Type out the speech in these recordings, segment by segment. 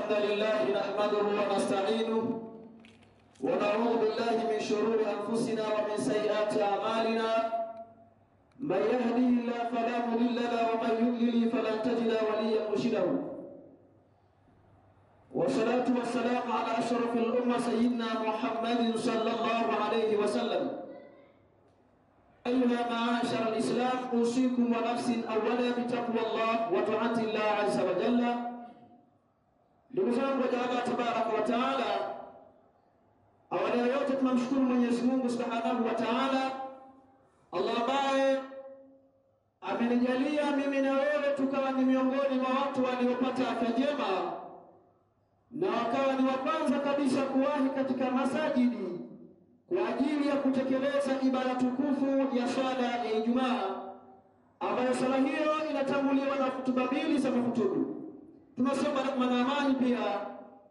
الحمد لله نحمده ونستعينه ونعوذ بالله من شرور أنفسنا ومن سيئات أعمالنا من يهدي الله فلا مضل له ومن يضلل فلن تجد وليا مرشدا والصلاة والسلام على أشرف الأمة سيدنا محمد صلى الله عليه وسلم. أيها معاشر الإسلام أوصيكم ونفسي أولا بتقوى الله وطاعة الله عز وجل. Ndugu Allah tabaraka wa taala, awali yote tunamshukuru Mwenyezi Mungu Subhanahu wa Ta'ala, Allah ambaye amenijalia mimi na wewe tukawa ni miongoni mwa watu waliopata afya njema na wakawa ni wa kwanza kabisa kuwahi katika masajidi kwa ajili ya kutekeleza ibada tukufu ya swala ya Ijumaa, ambayo swala hiyo inatanguliwa na hutuba mbili za mahutubu. Tunasema rehema na amani pia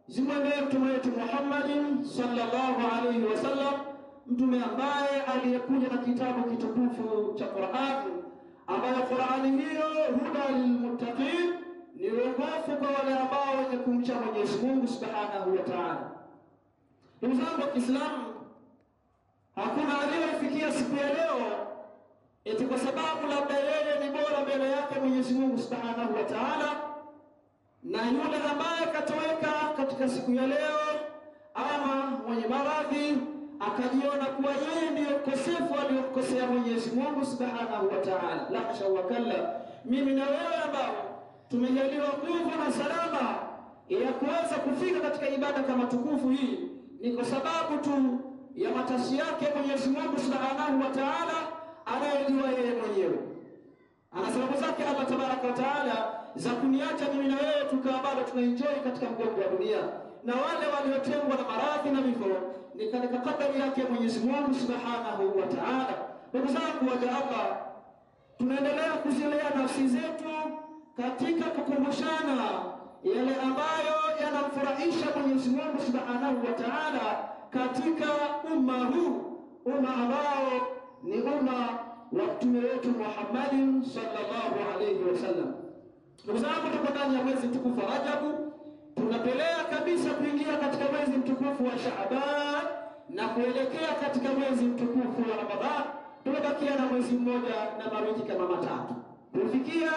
zimwendee mtume wetu Muhammad sallallahu alaihi wasallam, mtume ambaye aliyekuja na kitabu kitukufu cha Qur'an, ambayo Qur'ani hiyo huda lilmuttaqin, ni uongofu kwa wale ambao wenye kumcha Mwenyezi Mungu Subhanahu wa Ta'ala. Ndugu zangu wa Kiislamu, hakuna aliyefikia siku ya leo eti kwa sababu labda yeye ni bora mbele yake Mwenyezi Mungu Subhanahu wa Ta'ala, na yule ambaye katoweka katika siku ya leo ama mwenye maradhi akajiona kuwa yeye ndiyo mkosefu aliyokosea Mwenyezi Mungu Subhanahu wa Ta'ala. La hasha wa kalla, mimi na wewe ambao tumejaliwa nguvu na salama ya kuweza kufika katika ibada kama tukufu hii ni kwa sababu tu ya matashi yake Mwenyezi Mungu Subhanahu wa Ta'ala anayejua yeye mwenyewe. Ana sababu zake Allah tabaraka wa taala za kuniacha mimi na wewe tukawa bado tunaenjoy katika mgongo wa dunia, na wale waliotengwa na maradhi na vifo ni katika kadari yake Mwenyezi Mungu Subhanahu wa Ta'ala. Ndugu zangu waja Allah, tunaendelea kuzilea nafsi zetu katika kukumbushana yale ambayo yanamfurahisha Mwenyezi Mungu Subhanahu wa Ta'ala katika umma huu, umma ambao ni umma wa mtume wetu Muhammad sallallahu alayhi wasallam. Ndugu zangu, tuko ndani ya mwezi mtukufu wa Rajab, tunapelea kabisa kuingia katika mwezi mtukufu wa Shaaban na kuelekea katika mwezi mtukufu wa Ramadhan. Tumebakia na mwezi mmoja na mawiki kama matatu kufikia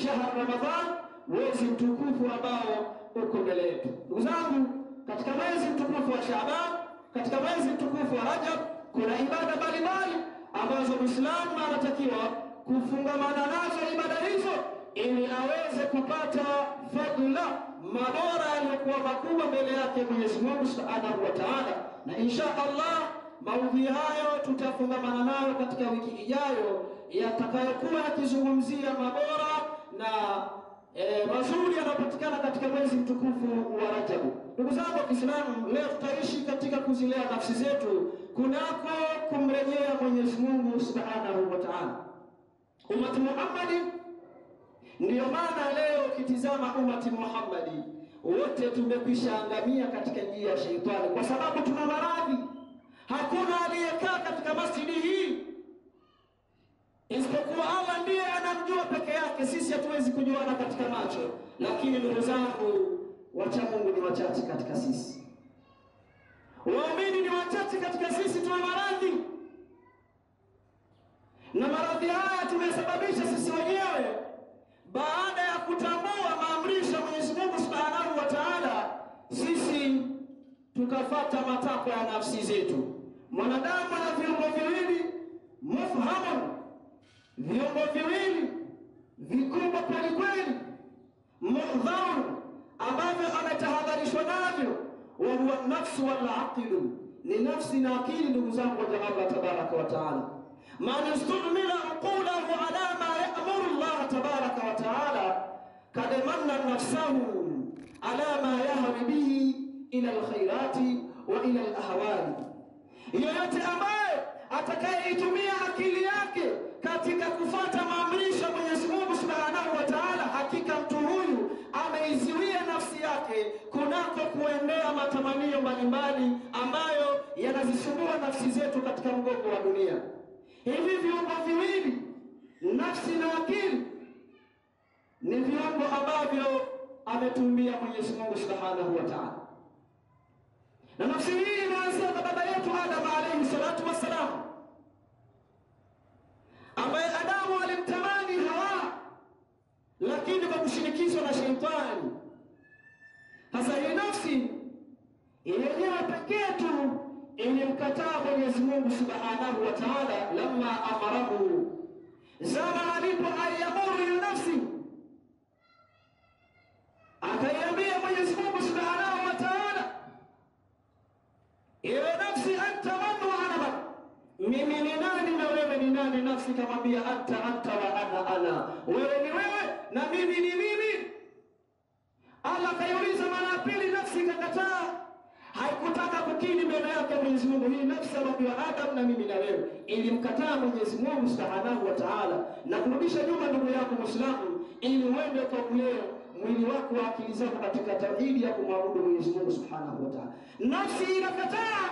shahr Ramadhan, mwezi mtukufu ambao uko mbele yetu. Ndugu zangu, katika mwezi mtukufu wa Shaaban, katika mwezi mtukufu wa Rajab, kuna ibada mbalimbali ambazo Muislamu anatakiwa kufungamana nazo ibada hizo ili aweze kupata fadhila mabora yaliyokuwa makubwa mbele yake Mwenyezi Mungu Subhanahu wa Ta'ala. Na insha Allah maudhui hayo tutafungamana nayo katika wiki ijayo yatakayokuwa yakizungumzia mabora na mazuri yanayopatikana katika mwezi mtukufu wa Rajab. Ndugu zangu wa Kiislamu, leo tutaishi katika kuzilea nafsi zetu kunako kumrejea Mwenyezi Mungu Subhanahu wa Ta'ala. Ummati Muhammadi, ndiyo maana leo ukitizama ummati Muhammadi wote tumekwisha angamia katika njia ya Sheitani kwa sababu tuna maradhi. Hakuna aliyekaa katika masjidi hii isipokuwa Allah ndiye anamjua peke yake. Sisi hatuwezi kujuana katika macho, lakini ndugu zangu, wacha Mungu ni wachache katika sisi, waumini ni wachache katika sisi. Tuna maradhi na maradhi haya tumesababisha sisi wenyewe baada ya kutambua maamrisho ya Mwenyezi Mungu Subhanahu wa Ta'ala. Sisi tukafuata matakwa ya nafsi zetu. Mwanadamu ana viungo viwili mufhamu, viungo viwili vikubwa kweli kweli, muhdharu, ambavyo ametahadharishwa navyo, wa huwa nafsu wal aqlu, ni nafsi na akili. Ndugu zangu wa Allah tabaraka wa taala, man istumila uqulahu ala ma ya'muru Allah tabaraka wa taala kad manna nafsahu ala ma yahwi bihi ila alkhairati wa ila alahwali. Yoyote ambaye atakayeitumia akili yake katika kufuata maamrisho ya Mwenyezi Mungu Subhanahu wa Ta'ala, hakika mtu huyu ameiziwia nafsi yake kunako kuendea matamanio mbalimbali ambayo yanazisumbua nafsi zetu katika mgongo wa dunia. Hivi viungo viwili, nafsi na akili, ni viungo ambavyo ametumbia Mwenyezi Mungu Subhanahu wa Ta'ala. Na nafsi hii inaanzia na baba yetu Adam alayhi salatu wassalam, ambaye Adamu alimtamani Hawa, lakini kwa kushinikizwa na Sheitani. Hasa hii nafsi yenyewe pekee tu ilimkataa Mwenyezi Mungu Subhanahu wa Ta'ala, lamma amarahu, zama alipo ayamuru hiyo nafsi, akaiambia Mwenyezi Mungu Subhanahu wa Ta'ala, ewe nafsi, anta man wa ana man, mimi ni nani na wewe ni nani? Nafsi kamwambia anta wa ana, wewe ni wewe na mimi ni mimi. Allah kaiuliza mara pili, nafsi kakataa, haikutaka kukiri mbele yake Mwenyezi Mungu. Hii nafsi ambayo Adam na mimi na wewe ilimkataa Mwenyezi Mungu Subhanahu wa Ta'ala, na kurudisha nyuma ndugu yako Muislamu, ili uende kwa kulea mwili wako wa akili zako katika tauhidi ya kumwabudu Mwenyezi Mungu Subhanahu wa Ta'ala. Nafsi inakataa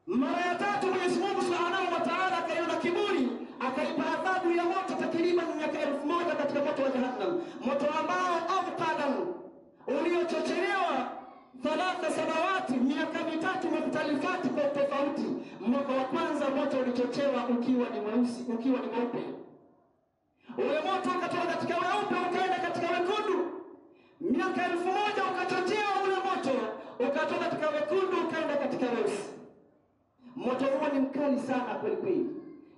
mara ya tatu. Mwenyezi Mungu Subhanahu wa Ta'ala akaiona kiburi, akaipa adhabu ya moto takriban miaka 1000 katika moto wa Jahannam, moto ambao awqadan, uliochochelewa thalatha samawati, miaka mitatu mukhtalifati kwa tofauti. Mwaka wa kwanza moto ulichochewa ukiwa ni mweusi, ukiwa ni mweupe. Ule moto ukatoka katika weupe ukaenda katika wekundu. Miaka 1000 ukachochewa ule moto, ukatoka katika wekundu ukaenda katika weusi. Moto huo ni mkali sana kweli kweli.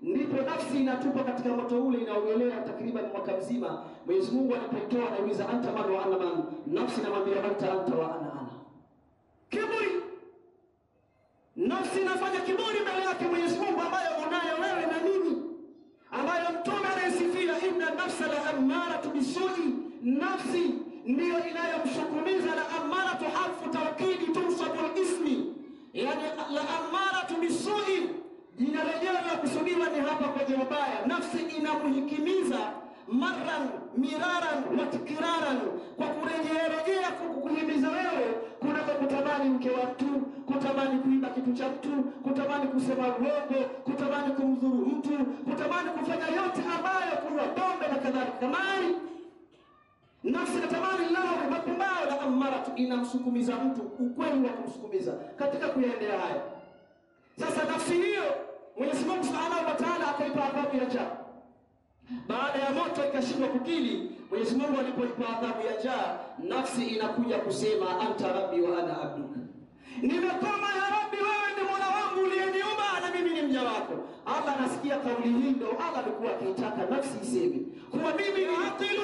Ndipo nafsi inatupa katika moto ule, inaogelea takriban mwaka mzima. Mwenyezi Mungu alipoitoa anauliza anta man wa ana man, nafsi inamwambia anta wa ana. Kiburi. Nafsi inafanya kiburi mbele yake Mwenyezi Mungu, ambayo unayo wewe na mimi, ambayo Mtume anayesifia inna nafsa la ammaratu bisui, nafsi ndiyo inayomshukumiza. La ammaratu harfu tawkidi tunsabu al-ismi, yani la ammaratu bisui, jina lenyewe la kusudiwa ni hapa kwenye ubaya. Nafsi inamuhikimiza maran miraran wa tikraran, kwa kurejea kukuhimiza wewe kuna kutamani mke wa mtu, kutamani kuiba kitu cha mtu, kutamani kusema uongo, kutamani kumdhuru mtu, kutamani kufanya yote ambayo kunywa pombe na kadhalika kamari. Nafsi inatamani lao mapumbao, na amaratu inamsukumiza mtu, ukweli wa kumsukumiza katika kuyaendea haya. Sasa nafsi hiyo Mwenyezi Mungu Subhanahu wa Ta'ala akaipa adhabu ya njaa. Baada ya moto ikashindwa kukili, Mwenyezi Mungu alipoipa adhabu ya njaa, nafsi inakuja kusema anta rabbi wa ana abduka, nimekoma ya Rabbi, wewe ni Mola wangu uliyeniumba na mimi ni mja wako. Allah anasikia kauli hii, ndio Allah alikuwa akitaka nafsi iseme kuwa mimi ni aqilu,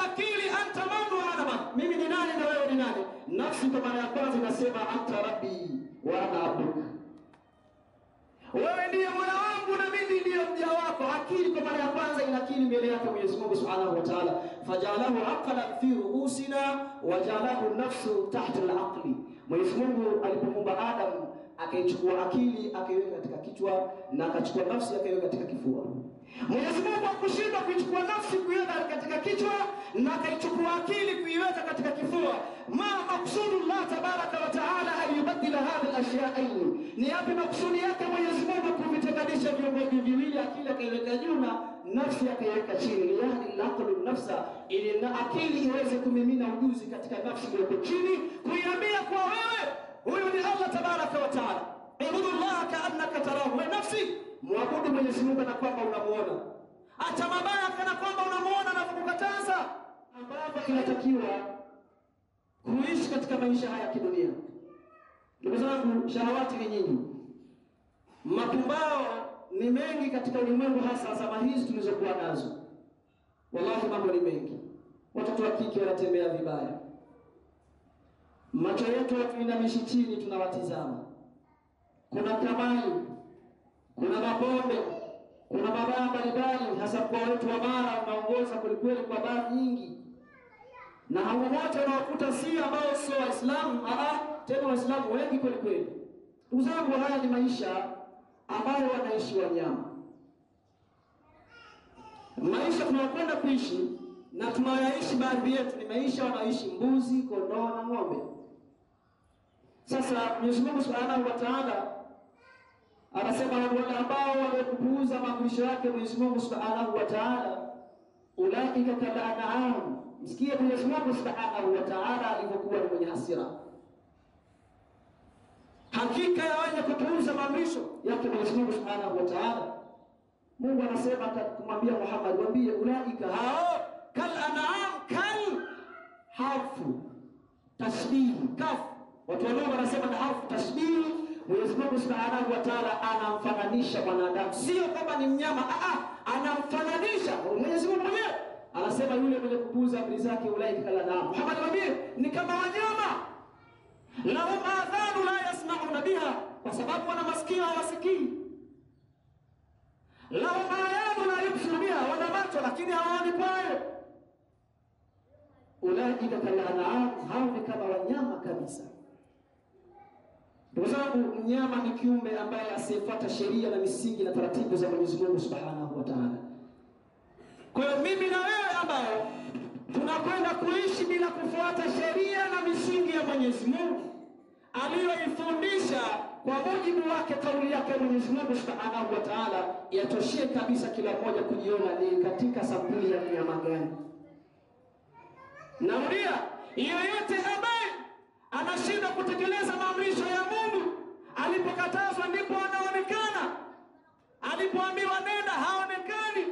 akili, anta man wa ana man, mimi ni nani na wewe ni nani. Nafsi kwa mara ya kwanza inasema anta rabbi wa ana abduka, wewe ndiye Mola wangu na mimi ndiye mja wako. Akili kwa mara ya kwanza inakiri mbele yake Mwenyezi Mungu Subhanahu wa Ta'ala, fajalahu aqlan fi ru'usina wa jalahu nafsu tahta al-aqli. Mwenyezi Mungu alipomuumba Adam akaichukua akili akaiweka katika kichwa, na akachukua nafsi akaiweka katika kifua. Mwenyezi Mungu hakushindwa kuichukua nafsi kuiweka katika kichwa na akaichukua akili kuiweka katika kifua. Maqsudu Allah tabaraka wa taala ayubadila hadhi al-ashya'ain, ni yapi maksudi yake Mwenyezi Mungu kuvitenganisha viungo viwili, akili akaiweka juu na nafsi akaiweka chini, yani laqulu nafsa, ili na akili iweze kumimina ujuzi katika nafsi iliyoko chini, kuiambia kwa wewe huyu ni Allah tabaraka wa taala. Ibudullah ka'annaka tarahu, wa nafsi muabudu Mwenyezi Mungu na kwamba unamuona, acha mabaya kana kwamba unamuona, na kukataza ambapo inatakiwa kuishi katika maisha haya kidunia. Ndugu zangu, shahawati ni nyingi, mapumbao ni mengi katika ulimwengu, hasa zama hizi tulizokuwa nazo. Wallahi mambo ni mengi. Watoto wa kike wanatembea vibaya, macho yetu tuinamishi chini tunawatizama. Kuna kamali, kuna mabombe, kuna mabaya mbalimbali, hasa kwa wetu wa Mara unaongoza kwelikweli kwa baa nyingi, na hao wote wanaokuta si ambao sio Waislamu, tena Waislamu wengi kwelikweli. Ndugu zangu, haya ni maisha ambayo wanaishi wanyama. Maisha tunayokwenda kuishi na tunayoishi baadhi yetu ni maisha wanaishi mbuzi, kondoo na ng'ombe. Sasa Mwenyezi Mungu Subhanahu wa Ta'ala anasema wale ambao wamekupuuza maamrisho yake Mwenyezi Mungu Subhanahu wa Ta'ala, ulaika kal an'am Msikie Mwenyezi Mungu Subhanahu wa Ta'ala alivyokuwa ni mwenye hasira. Hakika ya wenye kupuuza maamrisho yake Mwenyezi Mungu Subhanahu wa Ta'ala, Mungu anasema kumwambia Muhammad, waambie ulaika hao kal an'am, kal harfu tashbih, kaf. Watu wanao wanasema na harfu tashbih. Mwenyezi Mungu Subhanahu wa Ta'ala anamfananisha mwanadamu, sio kwamba ni mnyama, anamfananisha. Mwenyezi Mungu mwenyewe anasema yule mwenye kupuuza amri zake ulaika kal an'am. Muhammad waambie ni kama wanyama, lahum adhanu la yasma'una biha, kwa sababu wana masikio hawasikii. Lahum ayanu la yubsiru biha, wana macho lakini hawaoni kwayo. Ulaika kal an'am, hao ni kama wanyama kabisa. Ndugu zangu, mnyama ni kiumbe ambaye asiyefuata sheria na misingi na taratibu za Mwenyezi Mungu Subhanahu wa Ta'ala. Kwa hiyo mimi na wewe ambao tunakwenda kuishi bila kufuata sheria na misingi ya Mwenyezi Mungu aliyoifundisha kwa mujibu wake kauli yake Mwenyezi Mungu Subhanahu wa Ta'ala, yatoshie kabisa kila mmoja kujiona ni katika sampuli ya mnyama gani. Narudia, yeyote ambaye anashinda kutekeleza maamrisho ya Mungu, alipokatazwa ndipo anaonekana, alipoambiwa nenda haonekani.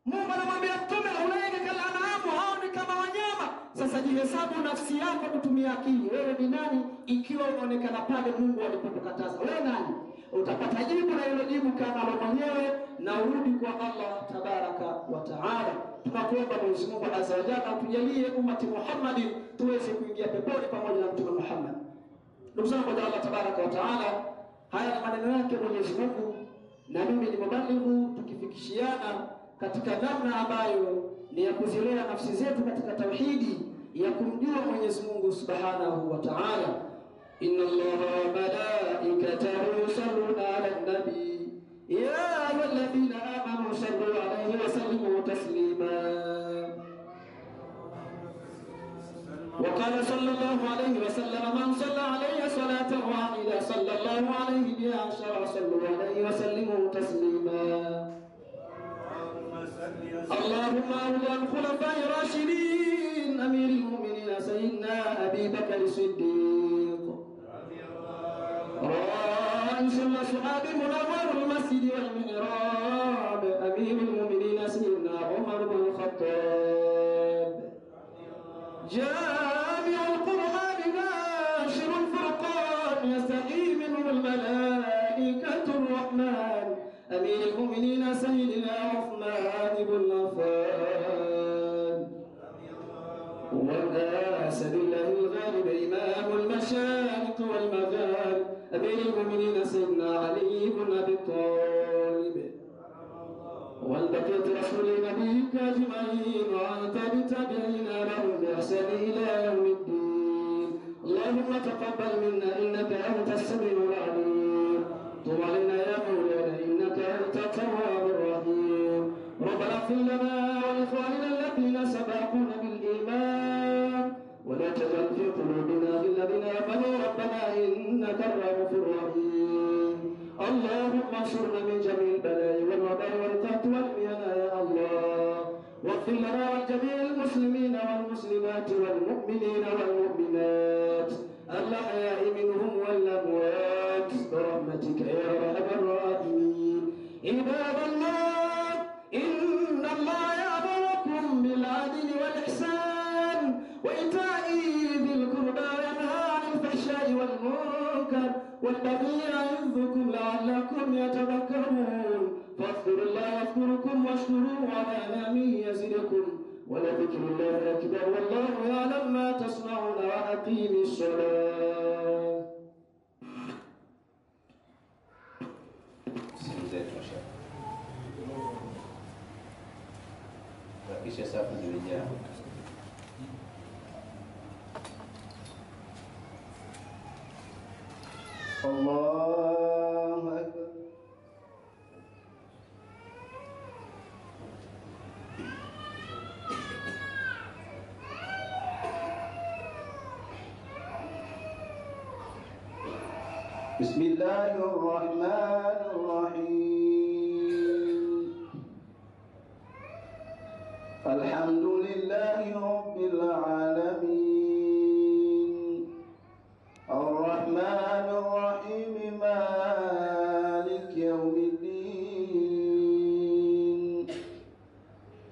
Mungu anamwambia Mtume ulaika kal an'am, hao ni kama wanyama. Sasa jihesabu nafsi yako kutumia akili. Wewe ni nani ikiwa unaonekana pale Mungu alipokataza? Wewe nani? Utapata jibu na hilo jibu kama wewe mwenyewe, na urudi kwa Allah Tabaraka wa Taala. Tunakuomba Mwenyezi Mungu Azza wa Jalla atujalie ummati Muhammad tuweze kuingia peponi pamoja na Mtume Muhammad. Ndugu zangu, Allah Tabaraka wa Taala, haya ni maneno yake Mwenyezi Mungu, na mimi ni mubalighu, tukifikishiana katika namna ambayo ni ya kuzilea nafsi zetu katika tauhidi ya kumjua Mwenyezi Mungu Subhanahu wa Ta'ala. Inna Allaha wa malaikatahu yusalluna 'alan nabi ya ayyuhalladhina amanu sallu 'alayhi wa sallimu taslima. Wa qala sallallahu alayhi wa sallam man salla 'alayya salatan wahida sallallahu alayhi biha 'ashara sallu 'alayhi wa sallimu taslima. اللهم أرض الخلفاء الراشدين أمير المؤمنين سيدنا أبي بكر الصديق رئيس الأصحاب منور المسجد والمحراب أمير المؤمنين سيدنا عمر بن الخطاب جامع القرآن ناشر الفرقان يستحي منه الملائكة الرحمن أمير المؤمنين سيدنا عثمان بن عفان والأسد الله الغالب إمام المشارق والمغارب أمير المؤمنين سيدنا علي بن أبي طالب والبقية رسول نبيك أجمعين وأنت بتابعين لهم بإحسان إلى يوم الدين. اللهم تقبل منا إنك أنت السميع العليم، تب علينا يا مولانا إنك أنت التواب الرحيم. ربنا اغفر لنا ولإخواننا الذين سبقونا بالإيمان ولا تجعل في قلوبنا غلا للذين آمنوا ربنا إنك الرؤوف الرحيم. اللهم انصرنا من جميع البلاء والوباء والقحط والمحن يا الله، واغفر لنا ولجميع المسلمين والمسلمات والمؤمنين والمؤمنات الأحياء منهم والأموات برحمتك يا أرحم الراحمين. عباد الله، إن الله يأمركم بالعدل والإحسان وإيتاء ذي القربى وينهى عن الفحشاء والمنكر والبغي يعظكم لعلكم يتذكرون. فاذكروا الله يذكركم واشكروه على نعمه يزدكم ولذكر الله أكبر والله يعلم ما تصنعون. وأقيموا الصلاة. Kisha safu zimejaa. Allahu Akbar. Bismillahirrahmanirrahim. الحمد لله رب العالمين الرحمن الرحيم مالك يوم الدين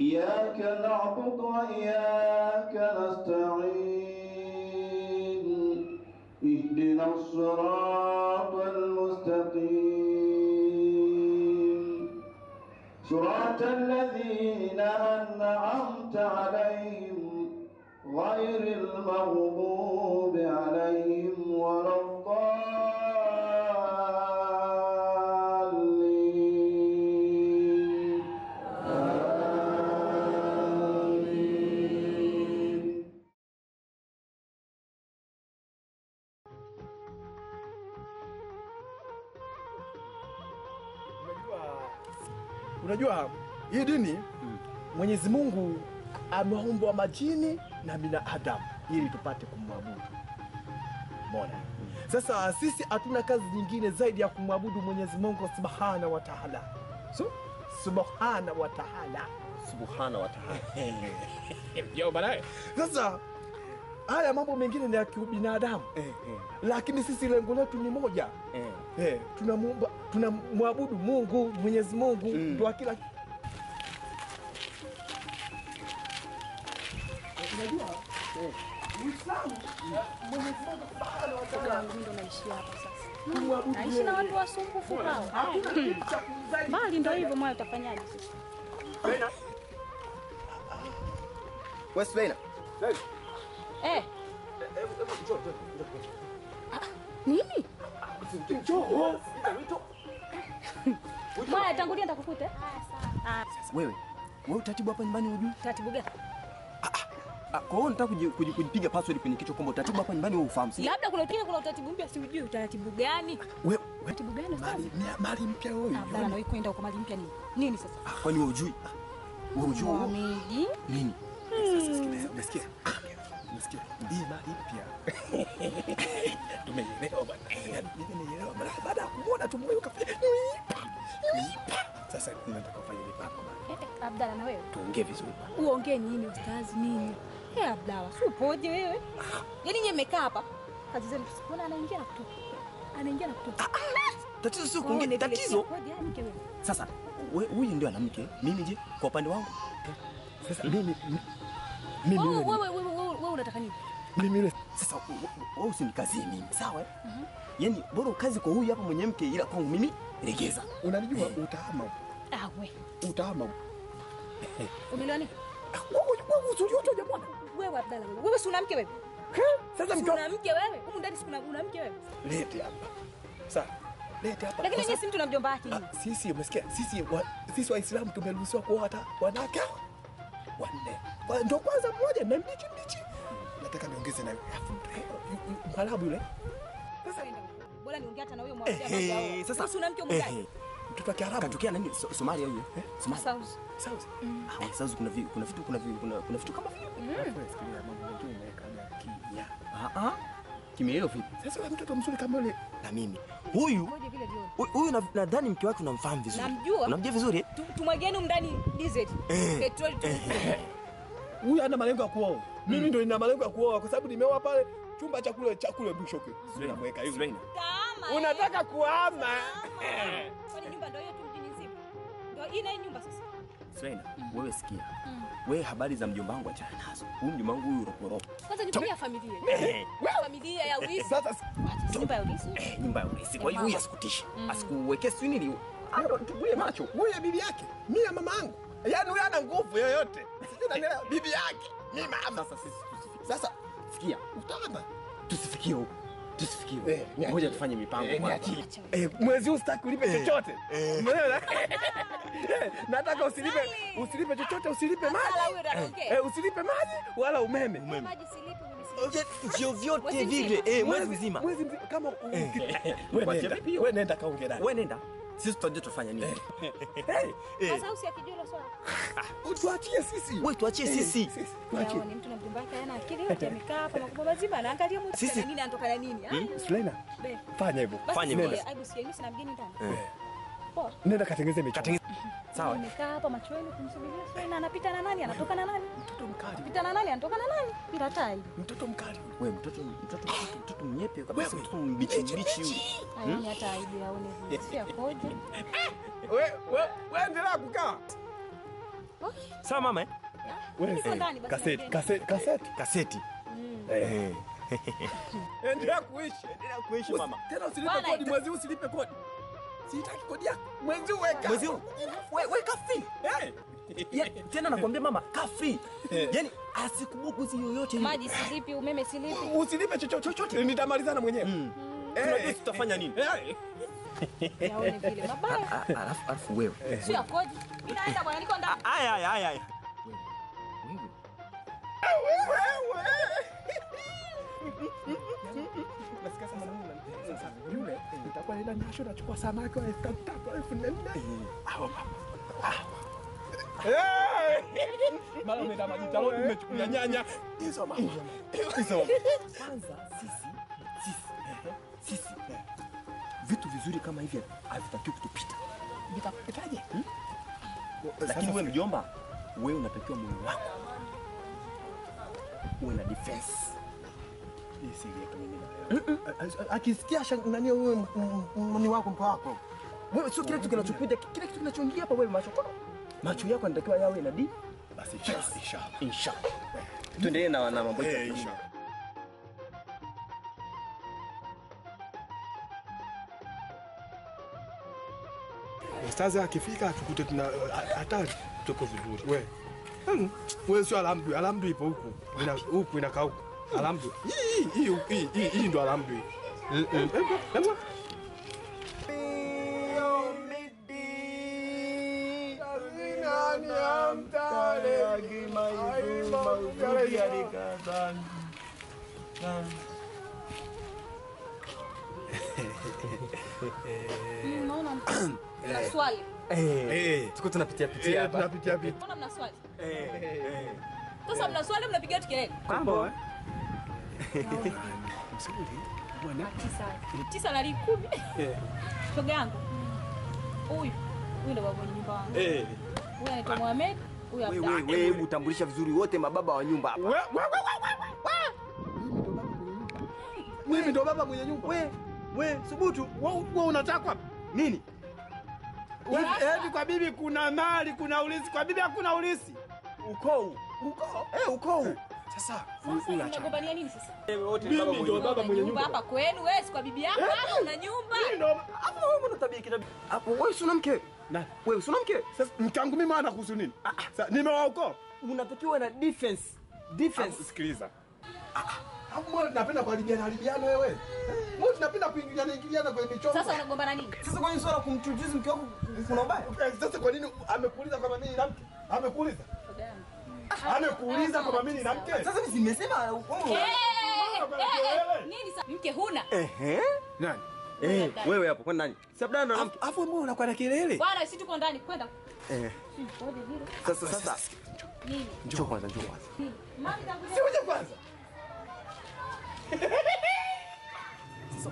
إياك نعبد وإياك نستعين اهدنا الصراط المستقيم صراط الذين أنعمت عليهم غير المغضوب عليهم ولا الضالين آمين. Unajua hii dini Mwenyezi Mungu ameumba majini na binadamu ili tupate kumwabudu. Mbona? Sasa sisi hatuna kazi nyingine zaidi ya kumwabudu Mwenyezi Mungu Subhanahu wa Ta'ala. Subhanahu wa Ta'ala. Subhanahu wa Ta'ala. Yo bana. Sasa haya mambo mengine ni ya kibinadamu. Lakini sisi lengo letu ni moja. Tunamwabudu Mungu, Mwenyezi Mungu ndio kila. Unajua? Uislamu Mwenyezi Mungu Subhanahu wa Ta'ala ndio naishi hapa sasa. kumwabudu. Naishi na watu wasumbufu hao. Hakuna kitu cha kumzaidi. Bali ndio hivyo mwana utafanyaje sasa? Wewe Suleina. Nini? Njoo. Mwana tangulia nitakukute. Wewe utaratibu hapa nyumbani hujui? Taratibu gani? Kwa hiyo nataka kujipiga password kwenye kichwa kwamba utaratibu hapa nyumbani wewe ufahamu. Labda kuna utaratibu mpya siujui utaratibu gani? Wewe Utaratibu gani sasa? Mali mpya wewe. Bana na wewe kwenda huko mali mpya nini? Nini sasa? Kwani wewe hujui? Wewe hujui Muhamedi? nini? Umesikia? Umesikia? Hii mali mpya. Tumeelewa bwana. Nimeelewa bwana. Baada ya kuona tu moyo kafanya. Sasa tunataka kufanya mipango bwana. Abdalla na wewe? Tuongee vizuri. Uongee nini ustazi nini? Abdalla, si upoje wewe? Yaani nyewe mmekaa hapa. Kazi zenu sikuna anaingia na kutoka. Anaingia na kutoka. Tatizo sio kuongea, tatizo. Sasa huyu ndio anamke, mimi je kwa upande wangu? Sasa mimi wewe unataka nini? mimi ile Sasa wewe usinikazie mimi, sawa? Yaani bora kazi kwa huyu hapa mwenye mke ila kwangu mimi regeza. unanijua utahama. We. Utahama. Umeelewa nini? Wewe uzuri wote jamani. Wewe Abdalla wewe si una mke wewe? Sasa Si una mke wewe? Huko ndani si una mke wewe? lete hapa. Sasa lete hapa. Lakini nyinyi si mtu na mjomba wake hivi. Sisi umesikia? Sisi Waislamu tumeruhusiwa kuoa hata wanawake wanne. Ndio kwanza mmoja na mbichi. Nataka niongeze na Mwarabu yule. Sasa bora niongee hata na huyo Mwarabu hao. Sasa si una mke mgani? Mtoto wa Kiarabu. Katokea nani? Somalia huyo? Somalia. South. South kuna vitu kama vile. Sikiliza mambo mengine kama kimya. Kimeelewa vipi? Sasa wewe mtoto mzuri kama yule Na mimi. Huyu nadhani mke wake unamfahamu vizuri. Namjua. Unamjua vizuri eh? Tumwageni ndani diesel. Petrol. huyu ana malengo ya kuoa. Mimi ndio nina malengo ya kuoa kwa sababu nimeoa pale chumba cha kule mwisho kile. Unamweka yule. Unataka kuhama. Kwani nyumba ndio hiyo tu mjini nzima? Ndio ina nyumba sasa. Suleina, wewe sikia. Wewe habari za mjomba wangu achana nazo. Huyu mjomba wangu huyu roporoko. Kwanza nyumba ya familia. Familia ya urithi. Sasa nyumba ya urithi. Nyumba ya urithi. Kwa hiyo huyu asikutishe. Asikuwekee swini nini? Tubuye macho. huyu bibi yake, mimi na mama yangu. Yaani huyu ana nguvu yoyote. Sijui nanielewa bibi yake. Mimi mama. Sasa sisi tusifike. Sasa Sikia. utahama. Tusifikie huko. Ngoja tufanye mipango kwanza. Mwezi huu sitaki ulipe chochote. Umeelewa? Nataka usilipe chochote, usilipe maji. Usilipe maji wala umeme. Maji silipi Vyo vyote vile. Mwezi mzima. Mwezi mzima kama wewe nenda kaongea naye. Wewe nenda. Sisi tutajua tufanya nini. sasa usiakijua swala. Tuachie sisi. Wewe tuachie sisi. Tuachie. Ni mtu na mjomba wake ana akili yote amekaa hapa makubwa mazima anaangalia mtu na nini anatoka na nini. Suleina. Fanya hivyo. Fanya hivyo. Aibu si mimi sina mgeni ndani. Poa. Nenda katengeze michongo. Sawa. Nimekaa hapa macho yenu kumsubiria sasa na anapita na nani? Anatoka na nani? Mtoto mkali. Anapita na nani? Anatoka na nani? Bila tai. Mtoto mkali. Wewe mtoto mnyepe kabisa, mtoto mbichi huyu. Haoni hata aibu yaone hivi. Si akoje? Wewe endelea kukaa. Sawa mama Wewe Niko ndani basi. kaseti. Endelea kuishi mama. Tena usilipe Bwana, kodi mwezi huu, usilipe kodi. Sitaki kodi yako. Mwezi huu weka. Mwezi huu weka free. Tena nakwambia mama, ka free. Yaani asikubuguzi yoyote ile. Maji silipi, umeme silipi. Usilipe chochote. Nitamalizana mwenyewe. Tunajua tutafanya nini? Yaone vile mabaya. Alafu wewe. Si akoje? Mimi naenda bwana, niko ndani. Aya. Nasikia sasa Mungu ananitesa sana. Yule nitakuwa nenda nyasho nachukua samaki wa 3,000 Hawa mama. Mara umeenda majuta leo umechukulia nyanya. Hizo mama. Kwanza sisi vitu vizuri kama hivi havitakiwi kutupita. Vitakupitaje? Lakini wewe mjomba, wewe unatakiwa moyo wako uwe na defense. Akisikia nani wewe mni wako mpo wako. Wewe sio kile kitu kinachokuja, kile kitu kinachoingia hapa wewe macho yako yanatakiwa yawe na di. Basi inshallah. Tuendelee na mambo yetu. Inshallah. Ustazi akifika tukute tuna hatari tuko vizuri. Wewe sio alhamdu ipo huku. Huku inakaa huku. Alhamdu. Hii ndo alhamdu hii. Naona mna swali. Tuko tunapitia hapa. Tunapitia vipi? Mbona mna swali? Sasa mna swali mnapiga kelele. Mambo Msuri. Bwana. 9 na 10. Shoga yangu. Huyu ndo baba wa nyumba wangu. Huyu anaitwa Mohamed, huyu hapa. wewe hebu utambulisha vizuri wote mababa wa nyumba hapa. Mimi ndo baba mwenye nyumba. Wewe subutu, wewe unataka hapa? Nini? Hivi kwa bibi kuna mali, kuna ulisi. Kwa bibi hakuna ulisi. Ukoo. Ukoo. Sasa unagombania nini sasa? mimi ndo baba mwenye nyumba hapa kwenu, wewe si kwa bibi yako hapa una nyumba. Mimi ndo hapo wewe una tabia kitabu. Hapo wewe si una mke? Na wewe si una mke? Sasa mke wangu mimi maana kuhusu nini? Sasa nimewaokoa. Unatakiwa na defense. Sikiliza. Hapo mbona tunapenda kuharibiana wewe? Mbona tunapenda kuingiliana kwenye michongo? Sasa unagombana nini? Sasa kwa nini swala kumchujuzi mke wako kuna ubaya? Sasa kwa nini amekuuliza kama mimi na mke? Amekuuliza? Amekuuliza kama mimi na mke? Sasa mimi nimesema nini sasa? Mke huna? Nani? Wewe hapo kwa nani? Sabda ndo mke. Afu mbona unakuwa na kelele? Bwana sisi tuko ndani kwenda. Sasa. Nini? Njoo kwanza. Mami tangu Si uje kwanza. Sasa